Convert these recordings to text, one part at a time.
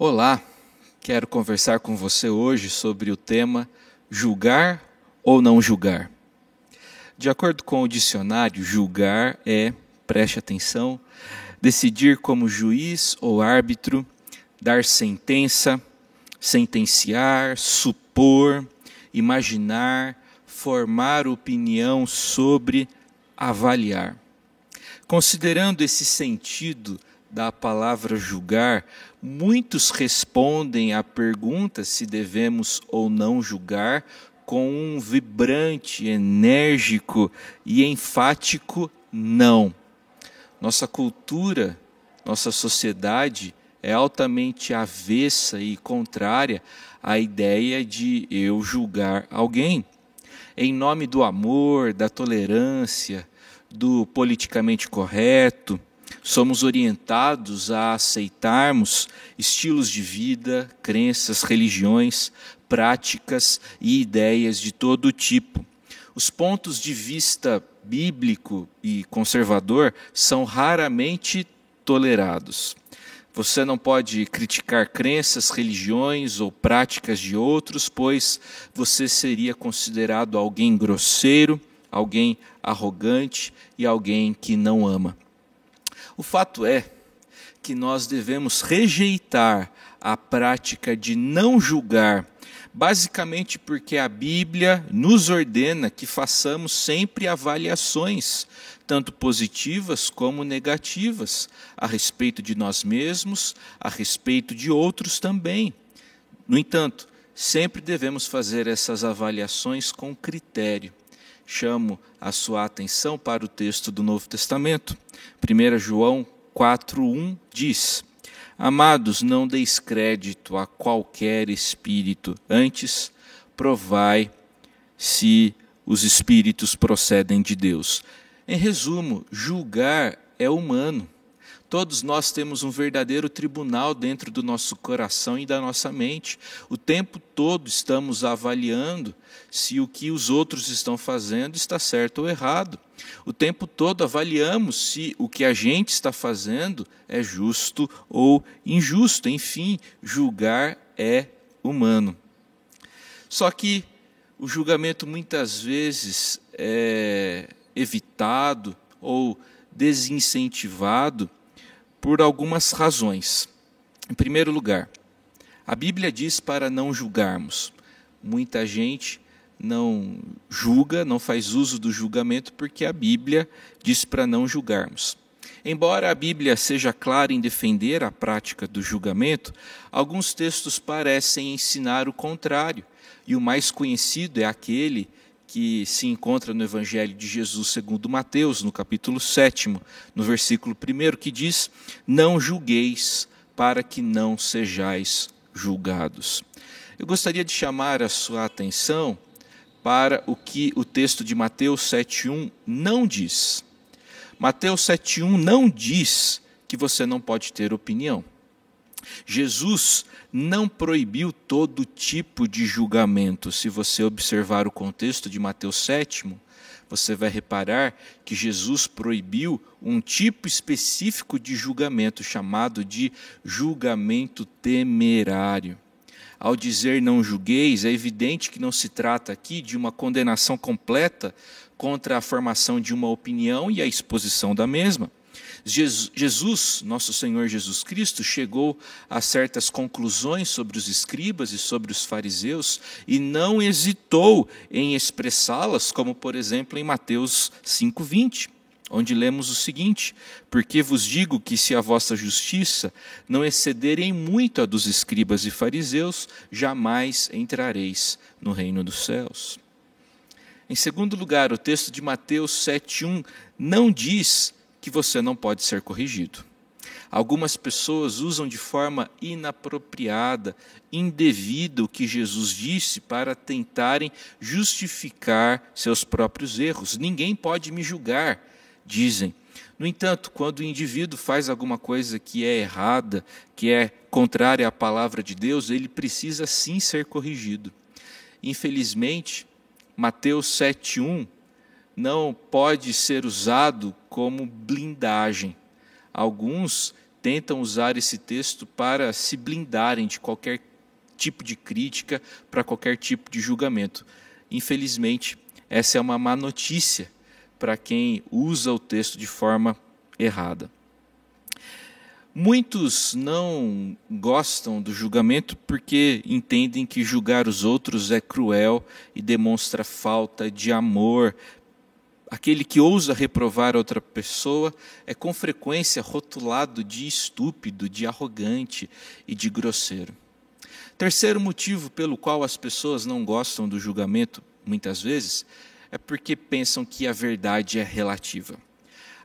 Olá, quero conversar com você hoje sobre o tema julgar ou não julgar. De acordo com o dicionário, julgar é, preste atenção, decidir como juiz ou árbitro, dar sentença, sentenciar, supor, imaginar, formar opinião sobre, avaliar. Considerando esse sentido da palavra julgar, muitos respondem à pergunta se devemos ou não julgar com um vibrante, enérgico e enfático não. Nossa cultura, nossa sociedade é altamente avessa e contrária à ideia de eu julgar alguém. Em nome do amor, da tolerância, do politicamente correto, somos orientados a aceitarmos estilos de vida, crenças, religiões, práticas e ideias de todo tipo. Os pontos de vista bíblico e conservador são raramente tolerados. Você não pode criticar crenças, religiões ou práticas de outros, pois você seria considerado alguém grosseiro, alguém arrogante e alguém que não ama. O fato é que nós devemos rejeitar a prática de não julgar, basicamente porque a Bíblia nos ordena que façamos sempre avaliações, tanto positivas como negativas, a respeito de nós mesmos, a respeito de outros também. No entanto, sempre devemos fazer essas avaliações com critério. Chamo a sua atenção para o texto do Novo Testamento. 1 João 4:1 diz: Amados, não deis crédito a qualquer espírito, antes provai se os espíritos procedem de Deus. Em resumo, julgar é humano. Todos nós temos um verdadeiro tribunal dentro do nosso coração e da nossa mente. O tempo todo estamos avaliando se o que os outros estão fazendo está certo ou errado. O tempo todo avaliamos se o que a gente está fazendo é justo ou injusto. Enfim, julgar é humano. Só que o julgamento muitas vezes é evitado ou desincentivado por algumas razões. Em primeiro lugar, a Bíblia diz para não julgarmos. Muita gente não julga, não faz uso do julgamento porque a Bíblia diz para não julgarmos. Embora a Bíblia seja clara em defender a prática do julgamento, alguns textos parecem ensinar o contrário, e o mais conhecido é aquele que se encontra no Evangelho de Jesus segundo Mateus, no capítulo 7, no versículo 1, que diz: Não julgueis, para que não sejais julgados. Eu gostaria de chamar a sua atenção para o que o texto de Mateus 7:1 não diz. Mateus 7:1 não diz que você não pode ter opinião. Jesus não proibiu todo tipo de julgamento. Se você observar o contexto de Mateus 7, você vai reparar que Jesus proibiu um tipo específico de julgamento, chamado de julgamento temerário. Ao dizer não julgueis, é evidente que não se trata aqui de uma condenação completa contra a formação de uma opinião e a exposição da mesma. Jesus, nosso Senhor Jesus Cristo, chegou a certas conclusões sobre os escribas e sobre os fariseus e não hesitou em expressá-las, como por exemplo em Mateus 5:20, onde lemos o seguinte: Porque vos digo que se a vossa justiça não excederem muito a dos escribas e fariseus, jamais entrareis no reino dos céus. Em segundo lugar, o texto de Mateus 7:1 não diz que você não pode ser corrigido. Algumas pessoas usam de forma inapropriada, indevida o que Jesus disse para tentarem justificar seus próprios erros. Ninguém pode me julgar, dizem. No entanto, quando o indivíduo faz alguma coisa que é errada, que é contrária à palavra de Deus, ele precisa sim ser corrigido. Infelizmente, Mateus 7:1 não pode ser usado como blindagem. Alguns tentam usar esse texto para se blindarem de qualquer tipo de crítica, para qualquer tipo de julgamento. Infelizmente, essa é uma má notícia para quem usa o texto de forma errada. Muitos não gostam do julgamento porque entendem que julgar os outros é cruel e demonstra falta de amor. Aquele que ousa reprovar outra pessoa é com frequência rotulado de estúpido, de arrogante e de grosseiro. Terceiro motivo pelo qual as pessoas não gostam do julgamento, muitas vezes, é porque pensam que a verdade é relativa.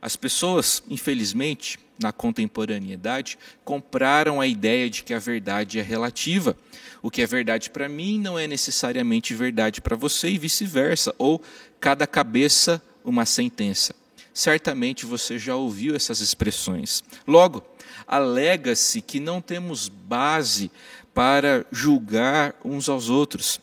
As pessoas, infelizmente, na contemporaneidade, compraram a ideia de que a verdade é relativa. O que é verdade para mim não é necessariamente verdade para você e vice-versa, ou cada cabeça uma sentença. Certamente você já ouviu essas expressões. Logo, alega-se que não temos base para julgar uns aos outros.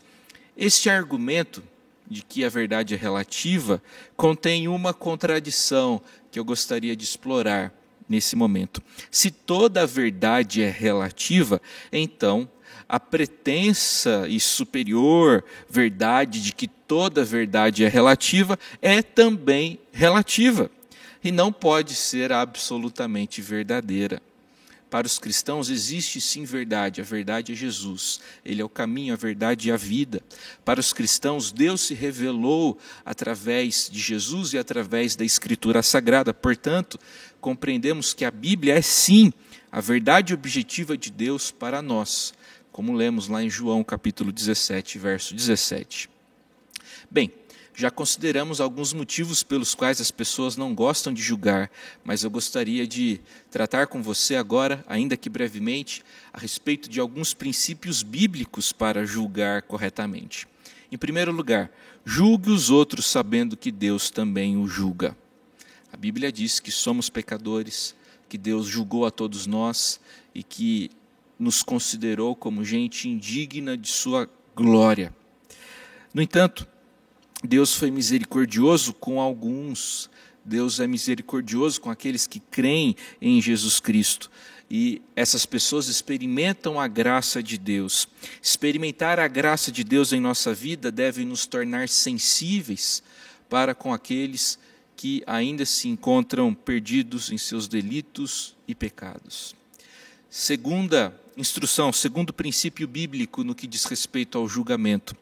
Este argumento de que a verdade é relativa contém uma contradição que eu gostaria de explorar nesse momento. Se toda a verdade é relativa, então a pretensa e superior verdade de que toda verdade é relativa é também relativa e não pode ser absolutamente verdadeira. Para os cristãos existe sim verdade, a verdade é Jesus, Ele é o caminho, a verdade e a vida. Para os cristãos, Deus se revelou através de Jesus e através da Escritura Sagrada. Portanto, compreendemos que a Bíblia é sim a verdade objetiva de Deus para nós, como lemos lá em João capítulo 17, verso 17. Bem, já consideramos alguns motivos pelos quais as pessoas não gostam de julgar, mas eu gostaria de tratar com você agora, ainda que brevemente, a respeito de alguns princípios bíblicos para julgar corretamente. Em primeiro lugar, julgue os outros sabendo que Deus também o julga. A Bíblia diz que somos pecadores, que Deus julgou a todos nós e que nos considerou como gente indigna de sua glória. No entanto, Deus foi misericordioso com alguns, Deus é misericordioso com aqueles que creem em Jesus Cristo. E essas pessoas experimentam a graça de Deus. Experimentar a graça de Deus em nossa vida deve nos tornar sensíveis para com aqueles que ainda se encontram perdidos em seus delitos e pecados. Segunda instrução, segundo princípio bíblico no que diz respeito ao julgamento.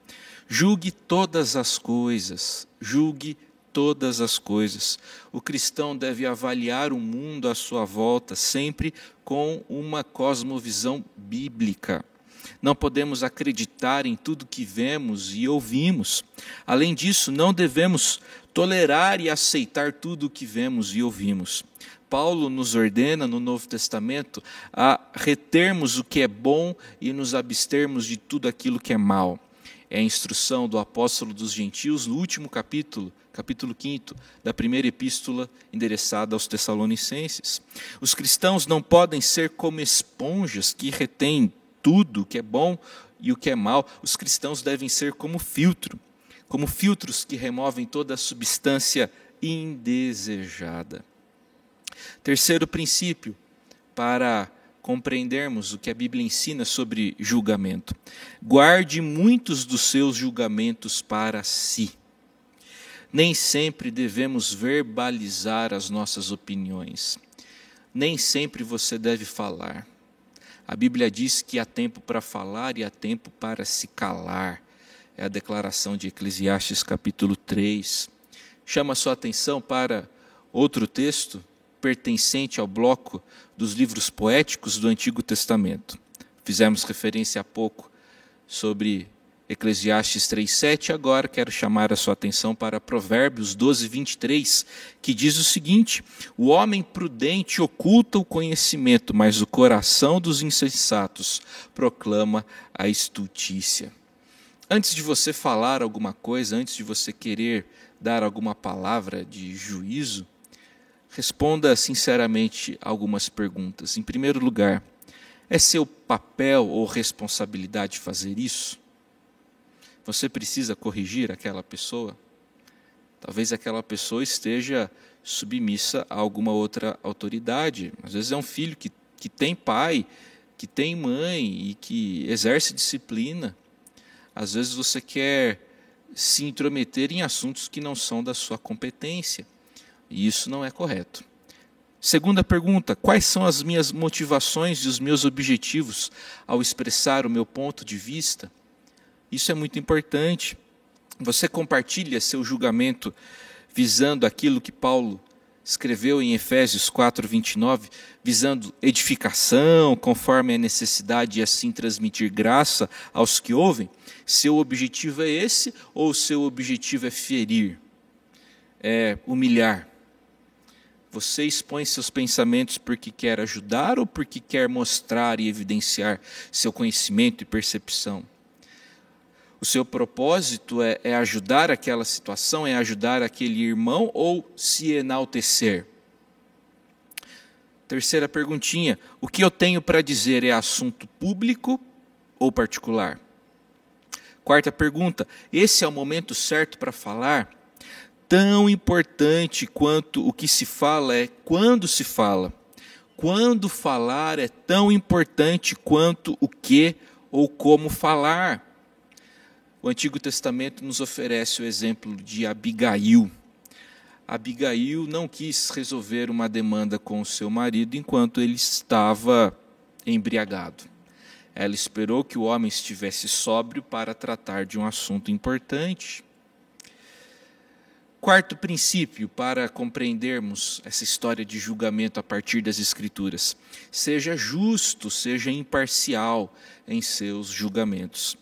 Julgue todas as coisas, julgue todas as coisas. O cristão deve avaliar o mundo à sua volta sempre com uma cosmovisão bíblica. Não podemos acreditar em tudo que vemos e ouvimos. Além disso, não devemos tolerar e aceitar tudo o que vemos e ouvimos. Paulo nos ordena no Novo Testamento a retermos o que é bom e nos abstermos de tudo aquilo que é mal. É a instrução do apóstolo dos gentios no último capítulo 5 da primeira epístola endereçada aos Tessalonicenses. Os cristãos não podem ser como esponjas que retêm tudo o que é bom e o que é mal. Os cristãos devem ser como filtros que removem toda a substância indesejada. Terceiro princípio, para compreendermos o que a Bíblia ensina sobre julgamento. Guarde muitos dos seus julgamentos para si. Nem sempre devemos verbalizar as nossas opiniões. Nem sempre você deve falar. A Bíblia diz que há tempo para falar e há tempo para se calar. É a declaração de Eclesiastes capítulo 3. Chama a sua atenção para outro texto pertencente ao bloco dos livros poéticos do Antigo Testamento. Fizemos referência há pouco sobre Eclesiastes 3:7, agora quero chamar a sua atenção para Provérbios 12:23, que diz o seguinte: o homem prudente oculta o conhecimento, mas o coração dos insensatos proclama a estultícia. Antes de você falar alguma coisa, antes de você querer dar alguma palavra de juízo, responda sinceramente algumas perguntas. Em primeiro lugar, é seu papel ou responsabilidade fazer isso? Você precisa corrigir aquela pessoa? Talvez aquela pessoa esteja submissa a alguma outra autoridade. Às vezes é um filho que que tem pai, que tem mãe e que exerce disciplina. Às vezes você quer se intrometer em assuntos que não são da sua competência, e isso não é correto. Segunda pergunta: quais são as minhas motivações e os meus objetivos ao expressar o meu ponto de vista? Isso é muito importante. Você compartilha seu julgamento visando aquilo que Paulo escreveu em Efésios 4:29, visando edificação, conforme a necessidade, e assim transmitir graça aos que ouvem? Seu objetivo é esse, ou seu objetivo é ferir, é humilhar? Você expõe seus pensamentos porque quer ajudar ou porque quer mostrar e evidenciar seu conhecimento e percepção? O seu propósito é ajudar aquela situação, é ajudar aquele irmão ou se enaltecer? Terceira perguntinha: o que eu tenho para dizer é assunto público ou particular? Quarta pergunta: esse é o momento certo para falar? Tão importante quanto o que se fala é quando se fala. Quando falar é tão importante quanto o que ou como falar. O Antigo Testamento nos oferece o exemplo de Abigail. Abigail não quis resolver uma demanda com o seu marido enquanto ele estava embriagado. Ela esperou que o homem estivesse sóbrio para tratar de um assunto importante. Quarto princípio para compreendermos essa história de julgamento a partir das Escrituras: seja justo, seja imparcial em seus julgamentos.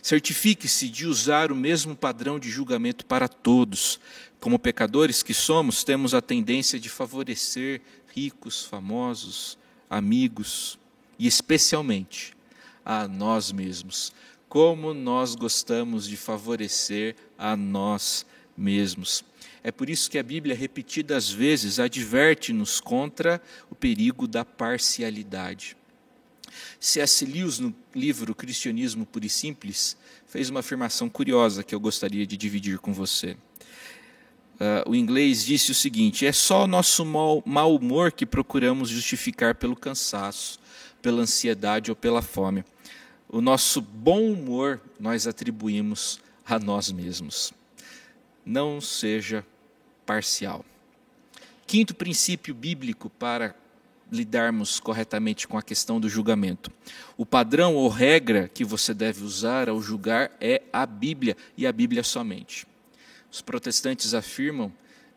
Certifique-se de usar o mesmo padrão de julgamento para todos. Como pecadores que somos, temos a tendência de favorecer ricos, famosos, amigos e especialmente a nós mesmos. Como nós gostamos de favorecer a nós mesmos. É por isso que a Bíblia, repetidas vezes, adverte-nos contra o perigo da parcialidade. C.S. Lewis, no livro Cristianismo Puro e Simples, fez uma afirmação curiosa que eu gostaria de dividir com você. O inglês disse o seguinte: é só o nosso mau humor que procuramos justificar pelo cansaço, pela ansiedade ou pela fome. O nosso bom humor nós atribuímos a nós mesmos. Não seja parcial. Quinto princípio bíblico para lidarmos corretamente com a questão do julgamento: o padrão ou regra que você deve usar ao julgar é a Bíblia, e a Bíblia somente. Os protestantes afirmam,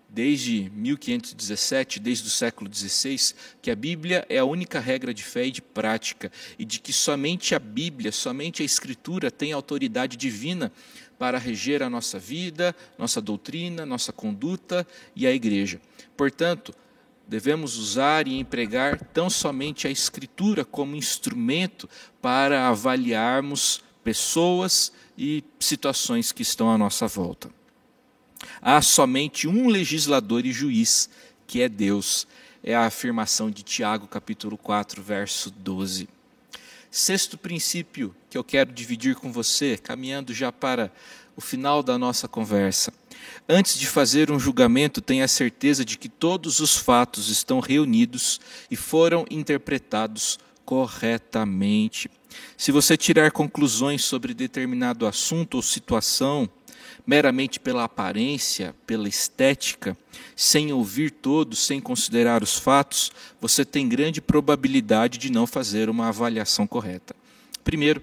desde 1517, desde o século XVI, que a Bíblia é a única regra de fé e de prática, e de que somente a Bíblia, somente a Escritura tem autoridade divina para reger a nossa vida, nossa doutrina, nossa conduta e a igreja. Portanto, devemos usar e empregar tão somente a Escritura como instrumento para avaliarmos pessoas e situações que estão à nossa volta. Há somente um legislador e juiz, que é Deus. É a afirmação de Tiago, capítulo 4, verso 12. Sexto princípio que eu quero dividir com você, caminhando já para o final da nossa conversa: antes de fazer um julgamento, tenha certeza de que todos os fatos estão reunidos e foram interpretados corretamente. Se você tirar conclusões sobre determinado assunto ou situação meramente pela aparência, pela estética, sem ouvir todos, sem considerar os fatos, você tem grande probabilidade de não fazer uma avaliação correta. Primeiro,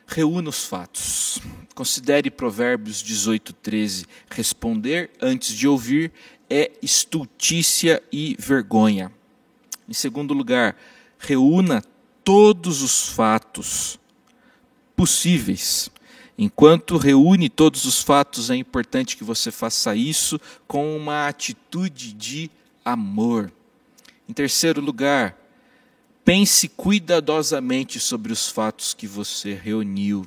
reúna os fatos. Considere Provérbios 18:13. Responder antes de ouvir é estultícia e vergonha. Em segundo lugar, reúna todos os fatos possíveis. Enquanto reúne todos os fatos, é importante que você faça isso com uma atitude de amor. Em terceiro lugar, pense cuidadosamente sobre os fatos que você reuniu.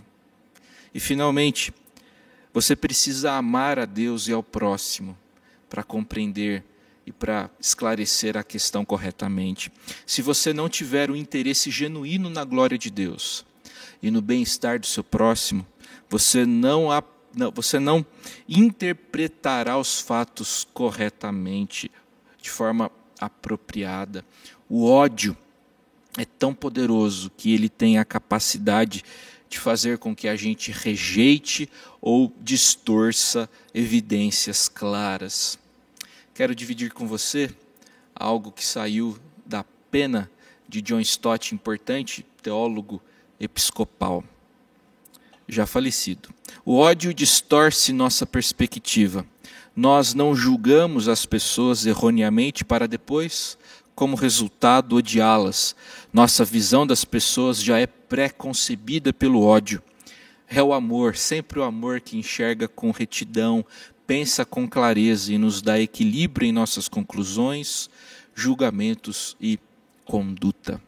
E, finalmente, você precisa amar a Deus e ao próximo para compreender e para esclarecer a questão corretamente. Se você não tiver um interesse genuíno na glória de Deus e no bem-estar do seu próximo, você não interpretará os fatos corretamente, de forma apropriada. O ódio é tão poderoso que ele tem a capacidade de fazer com que a gente rejeite ou distorça evidências claras. Quero dividir com você algo que saiu da pena de John Stott, importante teólogo episcopal, já falecido. O ódio distorce nossa perspectiva. Nós não julgamos as pessoas erroneamente para depois, como resultado, odiá-las. Nossa visão das pessoas já é pré-concebida pelo ódio. É o amor, sempre o amor que enxerga com retidão, pensa com clareza e nos dá equilíbrio em nossas conclusões, julgamentos e conduta.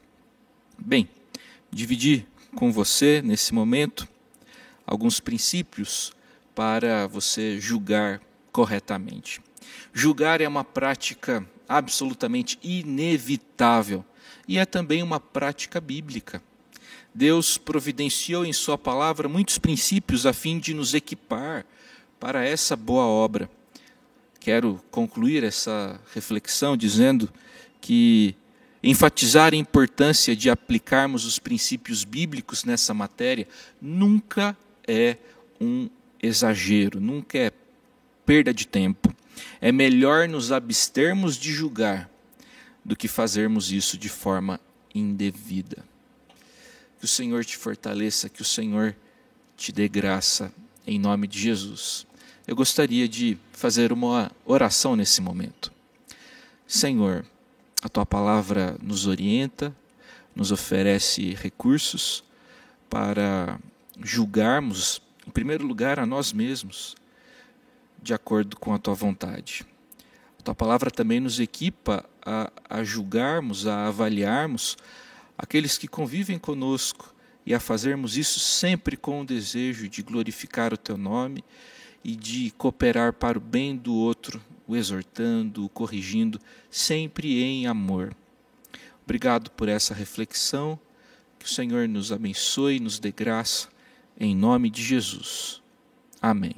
Bem, dividi com você, nesse momento, alguns princípios para você julgar corretamente. Julgar é uma prática absolutamente inevitável e é também uma prática bíblica. Deus providenciou em sua palavra muitos princípios a fim de nos equipar para essa boa obra. Quero concluir essa reflexão dizendo que enfatizar a importância de aplicarmos os princípios bíblicos nessa matéria nunca é um exagero, nunca é perda de tempo. É melhor nos abstermos de julgar do que fazermos isso de forma indevida. Que o Senhor te fortaleça, que o Senhor te dê graça, em nome de Jesus. Eu gostaria de fazer uma oração nesse momento. Senhor, a Tua palavra nos orienta, nos oferece recursos para julgarmos, em primeiro lugar, a nós mesmos, de acordo com a Tua vontade. A Tua palavra também nos equipa a julgarmos, a avaliarmos aqueles que convivem conosco e a fazermos isso sempre com o desejo de glorificar o Teu nome e de cooperar para o bem do outro, o exortando, o corrigindo, sempre em amor. Obrigado por essa reflexão, que o Senhor nos abençoe e nos dê graça, em nome de Jesus. Amém.